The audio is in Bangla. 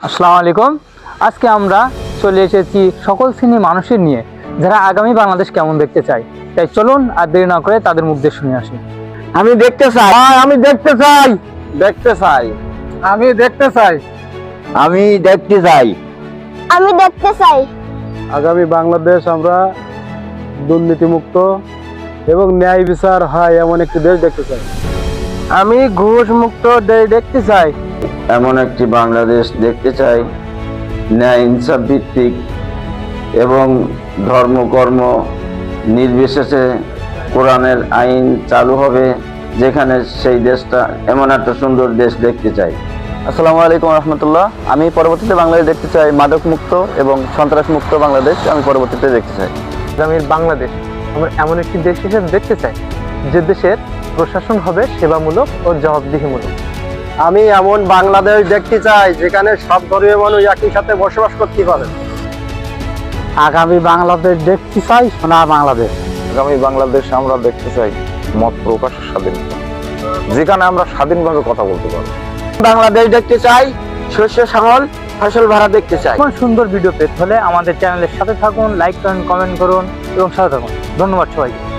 আসসালামু আলাইকুম। আজকে আমরা চলে এসেছি সকল শ্রেণীর মানুষের নিয়ে, যারা আগামী বাংলাদেশ কেমন দেখতে চায়। তাই চলুন আর দেরি না করে তাদের মুখ দিয়ে শুনে আসি। আমি দেখতে চাই, আমি দেখতে চাই, দেখতে চাই, আমি দেখতে চাই, আমি দেখতে চাই। আমি দেখতে চাই। আগামী বাংলাদেশ আমরা দুর্নীতিমুক্ত এবং ন্যায় বিচার হয় এমন একটি দেশ দেখতে চাই। আমি ঘুষ মুক্ত দেশ দেখতে চাই। এমন একটি বাংলাদেশ দেখতে চাই, ন্যায় ইনসাফ ভিত্তিক এবং ধর্ম কর্ম নির্বিশেষে কোরআনের আইন চালু হবে, যেখানে সেই দেশটা এমন একটা সুন্দর দেশ দেখতে চাই। আসসালামু আলাইকুম রহমতুল্লাহ। আমি পরবর্তীতে বাংলাদেশ দেখতে চাই মাদক মুক্ত এবং সন্ত্রাস মুক্ত বাংলাদেশ আমি পরবর্তীতে দেখতে চাই। আগামীর বাংলাদেশ আমরা এমন একটি দেশ হিসেবে দেখতে চাই, যে দেশের প্রশাসন হবে সেবামূলক ও জবাবদিহিমূলক। আমি এমন বাংলাদেশ দেখতে চাই যেখানে সব ধর্মের মানুষ একই সাথে বসবাস করতে পারে। আগামী বাংলাদেশ দেখতে চাই সোনার বাংলাদেশ। আগামী বাংলাদেশ আমরা দেখতে চাই মত প্রকাশের স্বাধীনতা, যেখানে আমরা স্বাধীনভাবে কথা বলতে পারবো। বাংলাদেশ দেখতে চাই শস্য শ্যামল ফসল ভরা দেখতে চাই। এমন সুন্দর ভিডিও পেতে হলে আমাদের চ্যানেলের সাথে থাকুন, লাইক করুন, কমেন্ট করুন এবং সাথে থাকুন। ধন্যবাদ সবাইকে।